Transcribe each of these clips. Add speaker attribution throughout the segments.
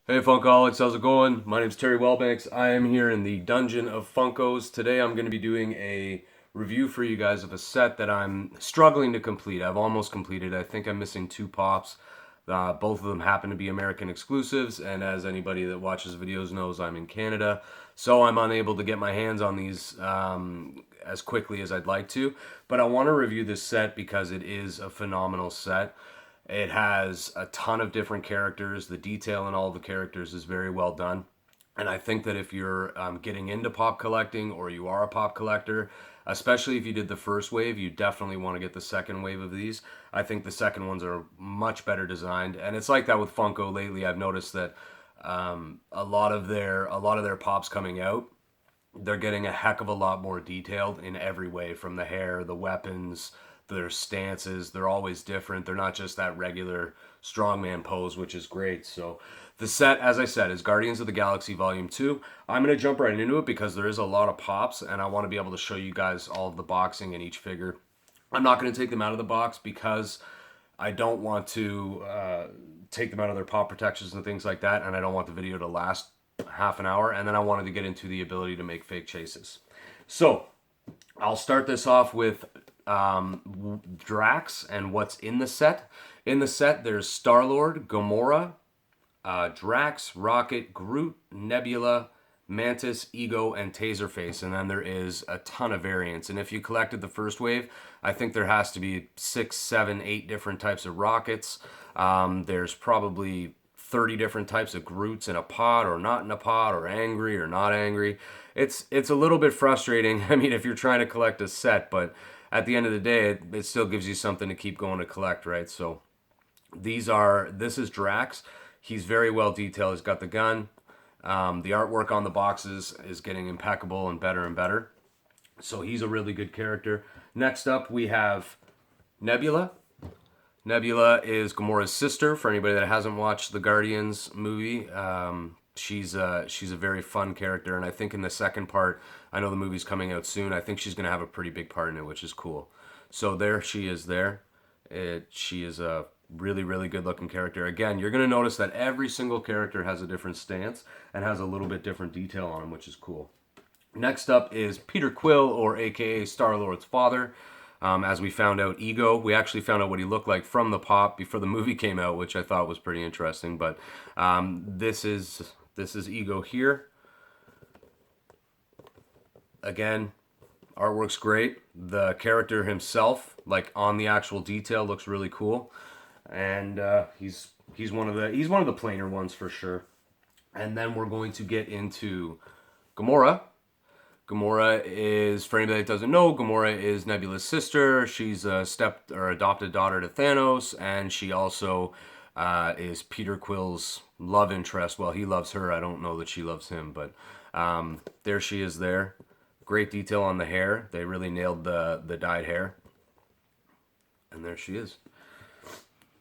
Speaker 1: Hey Funkaholics, how's it going? My name's Terry Wellbanks. I am here in the Dungeon of Funkos. Today I'm going to be doing a review for you guys of a set that I'm struggling to complete. I've almost completed. I think I'm missing two pops. Both of them happen to be American exclusives, and as anybody that watches videos knows, I'm in Canada, so I'm unable to get my hands on these as quickly as I'd like to. But I want to review this set because it is a phenomenal set. It has a ton of different characters. The detail in all the characters is very well done. And I think that if you're getting into pop collecting or you are a pop collector, especially if you did the first wave, you definitely want to get the second wave of these. I think the second ones are much better designed, and it's like that with Funko lately. I've noticed that a lot of their pops coming out, they're getting a heck of a lot more detailed in every way, from the hair, the weapons, their stances. They're always different. They're not just that regular strongman pose, which is great. So the set, as I said, is Guardians of the Galaxy Vol.2. I'm going to jump right into it because there is a lot of pops, and I want to be able to show you guys all of the boxing in each figure. I'm not going to take them out of the box because I don't want to take them out of their pop protections and things like that, and I don't want the video to last half an hour, and then I wanted to get into the ability to make fake chases. So I'll start this off with Drax and what's in the set. In the set, there's Star-Lord, Gamora, Drax, Rocket, Groot, Nebula, Mantis, Ego, and Taserface. And then there is a ton of variants. And if you collected the first wave, I think there has to be 6, 7, 8 different types of rockets. There's probably 30 different types of Groots in a pot or not in a pot, or angry or not angry. It's a little bit frustrating. I mean, if you're trying to collect a set, but at the end of the day, it still gives you something to keep going to collect, right? So this is Drax. He's very well detailed. He's got the gun. The artwork on the boxes is getting impeccable and better and better. So he's a really good character. Next up, we have Nebula. Nebula is Gamora's sister. For anybody that hasn't watched the Guardians movie, she's a very fun character, and I think in the second part, I know the movie's coming out soon. I think she's going to have a pretty big part in it, which is cool. So there she is. She is a really, really good looking character. Again, you're going to notice that every single character has a different stance and has a little bit different detail on them, which is cool. Next up is Peter Quill, or AKA Star-Lord's father. As we found out, Ego. We actually found out what he looked like from the pop before the movie came out, which I thought was pretty interesting. But this is Ego here. Again, artwork's great. The character himself, like on the actual detail, looks really cool, and he's one of the plainer ones for sure. And then we're going to get into Gamora. Gamora is, for anybody that doesn't know, Gamora is Nebula's sister. She's a step or adopted daughter to Thanos, and she also is Peter Quill's love interest. Well, he loves her. I don't know that she loves him, but there she is there. Great detail on the hair. They really nailed the dyed hair. And there she is.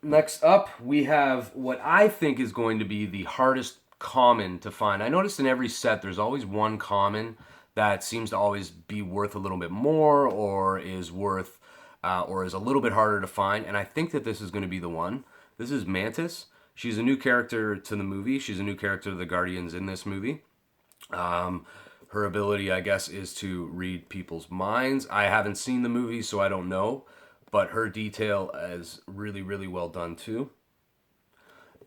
Speaker 1: Next up, we have what I think is going to be the hardest common to find. I noticed in every set there's always one common that seems to always be worth a little bit more, or is a little bit harder to find, and I think that this is going to be the one. This is Mantis. She's a new character to the movie. She's a new character to the Guardians in this movie. Her ability, I guess, is to read people's minds. I haven't seen the movie, so I don't know, but her detail is really, really well done too.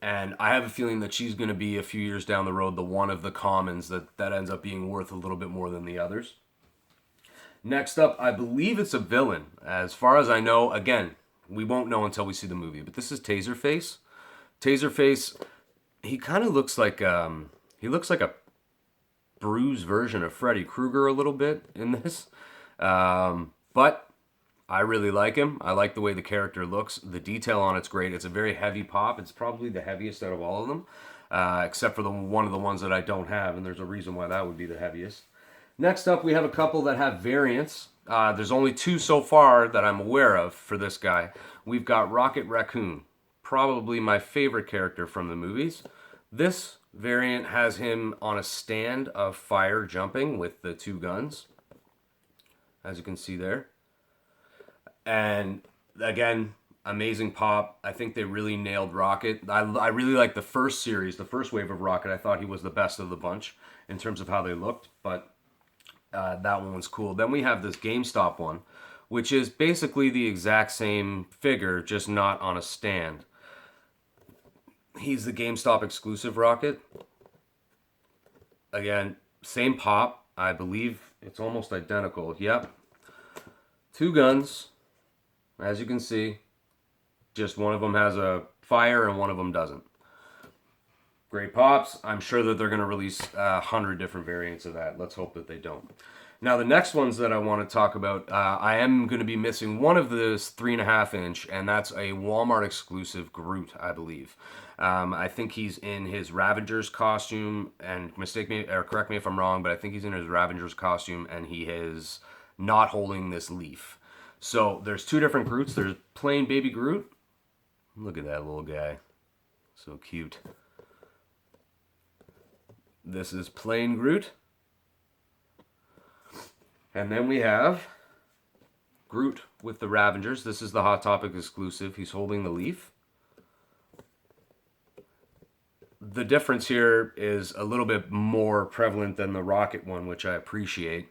Speaker 1: And I have a feeling that she's going to be, a few years down the road, the one of the commons that ends up being worth a little bit more than the others. Next up, I believe it's a villain. As far as I know, again, we won't know until we see the movie, but this is Taserface. Taserface, he kind of looks like a bruised version of Freddy Krueger a little bit in this. But I really like him. I like the way the character looks. The detail on it's great. It's a very heavy pop. It's probably the heaviest out of all of them, except for one of the ones that I don't have, and there's a reason why that would be the heaviest. Next up, we have a couple that have variants. There's only two so far that I'm aware of for this guy. We've got Rocket Raccoon, probably my favorite character from the movies. This variant has him on a stand of fire jumping with the two guns, as you can see there. And again, amazing pop. I think they really nailed Rocket. I really like the first series, the first wave of Rocket. I thought he was the best of the bunch in terms of how they looked, but that one was cool. Then we have this GameStop one, which is basically the exact same figure, just not on a stand. He's the GameStop exclusive Rocket. Again, same pop. I believe it's almost identical. Yep. Two guns, as you can see. Just one of them has a fire and one of them doesn't. Great pops. I'm sure that they're going to release 100 different variants of that. Let's hope that they don't. Now, the next ones that I want to talk about, I am going to be missing one of this 3.5 inch, and that's a Walmart exclusive Groot, I believe. I think he's in his Ravengers costume, and mistake me or correct me if I'm wrong, but I think he's in his Ravengers costume, and he is not holding this leaf. So there's two different Groots. There's plain baby Groot. Look at that little guy, so cute. This is plain Groot. And then we have Groot with the Ravengers. This is the Hot Topic exclusive. He's holding the leaf. The difference here is a little bit more prevalent than the Rocket one, which I appreciate.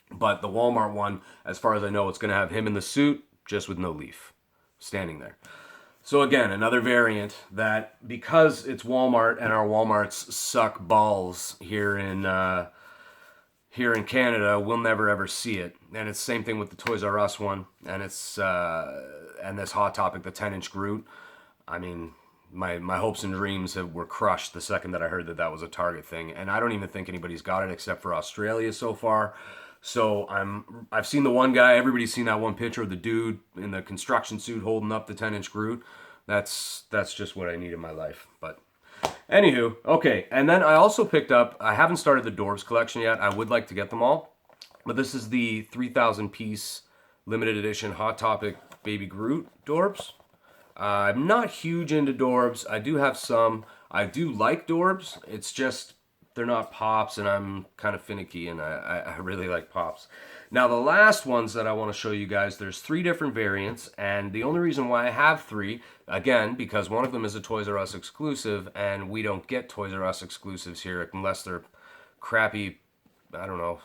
Speaker 1: But the Walmart one, as far as I know, it's going to have him in the suit, just with no leaf, standing there. So again, another variant that, because it's Walmart and our Walmarts suck balls here in Canada, we'll never ever see it. And it's the same thing with the Toys R Us one, and it's and this Hot Topic, the 10-inch Groot. I mean, my hopes and dreams were crushed the second that I heard that that was a Target thing, and I don't even think anybody's got it except for Australia so far. So I've seen the one guy. Everybody's seen that one picture of the dude in the construction suit holding up the 10-inch Groot. That's just what I need in my life. But anywho, okay. And then I also picked up, I haven't started the Dorbz collection yet. I would like to get them all. But this is the 3,000 piece limited edition Hot Topic Baby Groot Dorbz. I'm not huge into Dorbz. I do have some. I do like Dorbz. It's just they're not pops, and I'm kind of finicky, and I really like pops. Now, the last ones that I want to show you guys, there's 3 different variants, and the only reason why I have 3, again, because one of them is a Toys R Us exclusive, and we don't get Toys R Us exclusives here unless they're crappy, I don't know.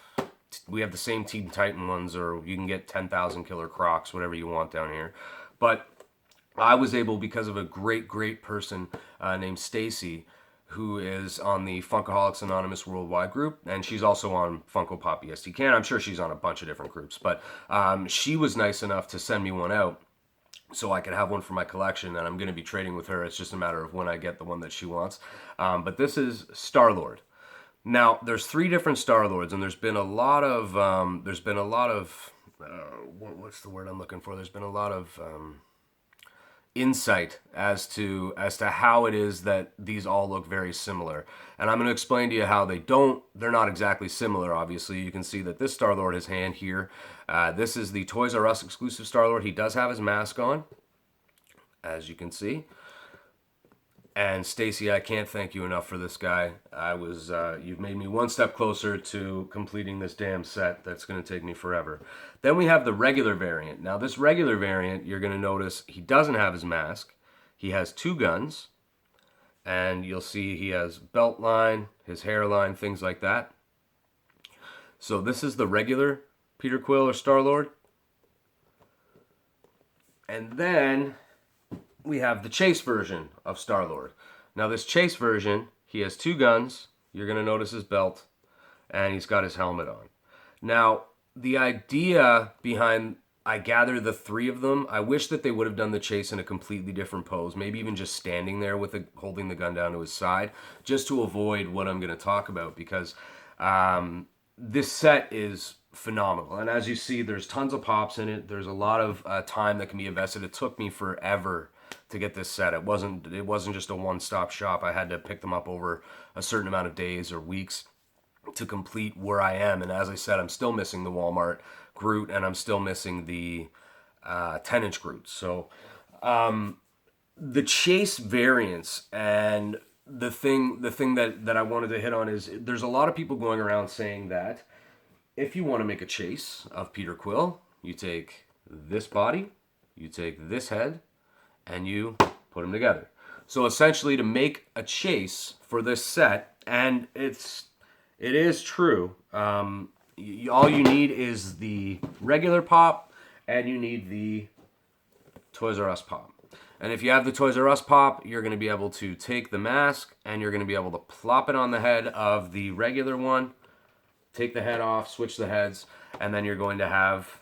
Speaker 1: We have the same Teen Titan ones, or you can get 10,000 Killer Crocs, whatever you want down here. But I was able, because of a great person named Stacy, who is on the Funkaholics Anonymous Worldwide group, and she's also on Funko Pop EST Can. I'm sure she's on a bunch of different groups, but she was nice enough to send me one out so I could have one for my collection, and I'm going to be trading with her. It's just a matter of when I get the one that she wants. But this is Star-Lord. Now, there's 3 different Star-Lords, and there's been a lot of what's the word I'm looking for? There's been a lot of insight as to how it is that these all look very similar. And I'm going to explain to you how they're not exactly similar, obviously. You can see that this Star-Lord, his hand here, this is the Toys R Us exclusive Star-Lord. He does have his mask on, as you can see. And Stacy, I can't thank you enough for this guy. You've made me one step closer to completing this damn set that's going to take me forever. Then we have the regular variant. Now, this regular variant, you're going to notice he doesn't have his mask. He has 2 guns. And you'll see he has belt line, his hairline, things like that. So this is the regular Peter Quill or Star-Lord. And then we have the chase version of Star-Lord. Now, this chase version, he has 2 guns. You're going to notice his belt, and he's got his helmet on. Now, the idea behind, I gather, the 3 of them, I wish that they would have done the chase in a completely different pose, maybe even just standing there with holding the gun down to his side, just to avoid what I'm going to talk about, because this set is phenomenal. And as you see, there's tons of pops in it. There's a lot of time that can be invested. It took me forever to get this set. It wasn't just a one-stop shop. I had to pick them up over a certain amount of days or weeks to complete where I am. And as I said, I'm still missing the Walmart Groot, and I'm still missing the 10-inch Groot. So the chase variants, and the thing that I wanted to hit on is there's a lot of people going around saying that if you want to make a chase of Peter Quill, you take this body, you take this head, and you put them together. So essentially, to make a chase for this set, and it is true. All you need is the regular pop, and you need the Toys R Us pop. And if you have the Toys R Us pop, you're going to be able to take the mask and you're going to be able to plop it on the head of the regular one, take the head off, switch the heads, and then you're going to have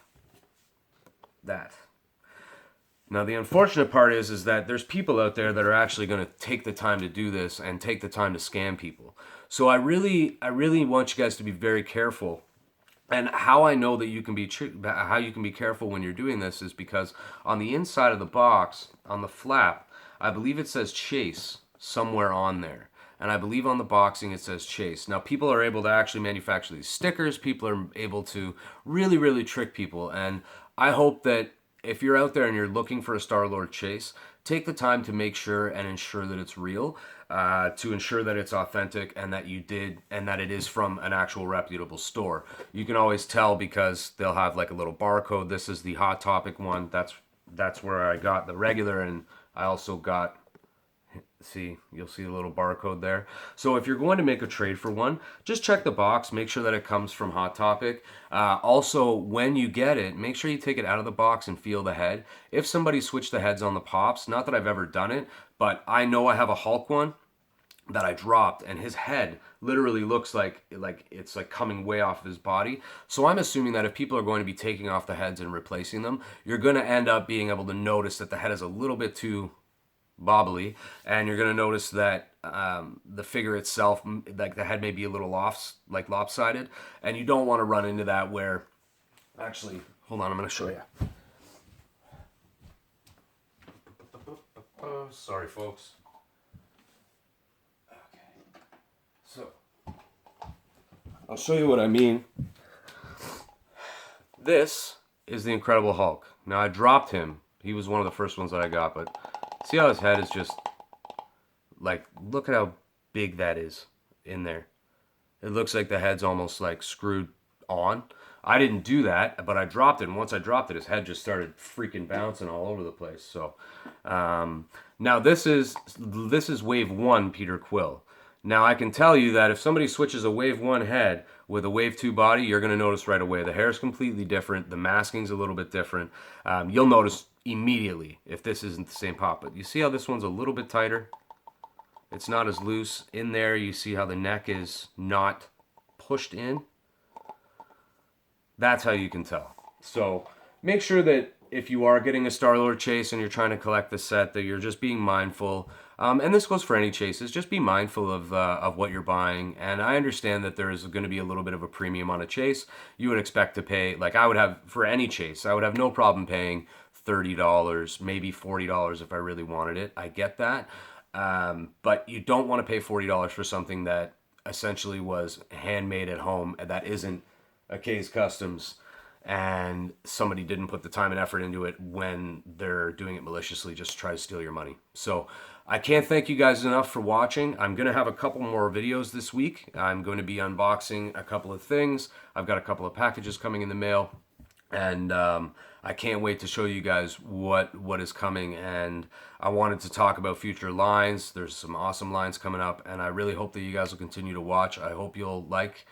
Speaker 1: that. Now the unfortunate part is that there's people out there that are actually going to take the time to do this and take the time to scam people. So I really want you guys to be very careful. And how I know that you can be careful when you're doing this is because on the inside of the box, on the flap, I believe it says Chase somewhere on there. And I believe on the boxing it says Chase. Now people are able to actually manufacture these stickers. People are able to really trick people. And I hope that if you're out there and you're looking for a Star-Lord chase, take the time to make sure and ensure that it's real, to ensure that it's authentic and that it is from an actual reputable store. You can always tell because they'll have like a little barcode. This is the Hot Topic one. That's where I got the regular, and I also got, you'll see a little barcode there. So if you're going to make a trade for one, just check the box, make sure that it comes from Hot Topic. Also, when you get it, make sure you take it out of the box and feel the head. If somebody switched the heads on the pops, not that I've ever done it, but I know I have a Hulk one that I dropped, and his head literally looks like it's like coming way off of his body. So I'm assuming that if people are going to be taking off the heads and replacing them, you're going to end up being able to notice that the head is a little bit too bobbly, and you're going to notice that the figure itself, like the head may be a little off, like lopsided, and you don't want to run into that where, actually, hold on, I'm going to show you. Sorry folks. Okay. So, I'll show you what I mean. This is the Incredible Hulk. Now I dropped him. He was one of the first ones that I got, but see how his head is just, like, look at how big that is in there. It looks like the head's almost like screwed on. I didn't do that, but I dropped it, and once I dropped it, his head just started freaking bouncing all over the place. So, now this is Wave 1 Peter Quill. Now I can tell you that if somebody switches a Wave 1 head with a Wave 2 body, you're going to notice right away. The hair is completely different. The masking's a little bit different. You'll notice immediately if this isn't the same pop. But you see how this one's a little bit tighter? It's not as loose. In there, you see how the neck is not pushed in. That's how you can tell. So make sure that if you are getting a Star-Lord chase and you're trying to collect the set, that you're just being mindful. And this goes for any chases. Just be mindful of what you're buying. And I understand that there is going to be a little bit of a premium on a chase. You would expect to pay, like I would have for any chase, I would have no problem paying $30, maybe $40 if I really wanted it. I get that. But you don't want to pay $40 for something that essentially was handmade at home, that isn't a K's Customs, and somebody didn't put the time and effort into it when they're doing it maliciously just to try to steal your money. So I can't thank you guys enough for watching. I'm going to have a couple more videos this week. I'm going to be unboxing a couple of things. I've got a couple of packages coming in the mail, and I can't wait to show you guys what is coming. And I wanted to talk about future lines. There's some awesome lines coming up, and I really hope that you guys will continue to watch. I hope you'll like,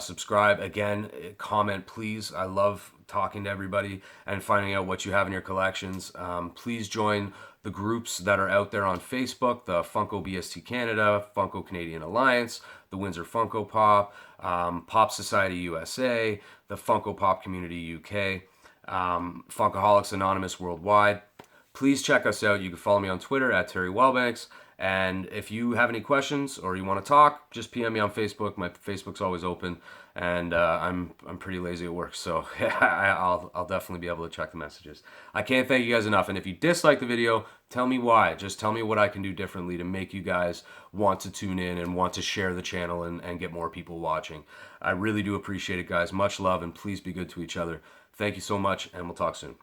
Speaker 1: subscribe, again, comment please. I love talking to everybody and finding out what you have in your collections. Please join the groups that are out there on Facebook, the Funko BST Canada, Funko Canadian Alliance, the Windsor Funko Pop, Pop Society USA, the Funko Pop Community UK, Funkaholics Anonymous Worldwide. Please check us out. You can follow me on Twitter at Terry Wellbanks. And if you have any questions or you want to talk, just PM me on Facebook. My Facebook's always open, and I'm pretty lazy at work, so I'll definitely be able to check the messages. I can't thank you guys enough. And if you dislike the video, tell me why. Just tell me what I can do differently to make you guys want to tune in and want to share the channel and get more people watching. I really do appreciate it, guys. Much love, and please be good to each other. Thank you so much, and we'll talk soon.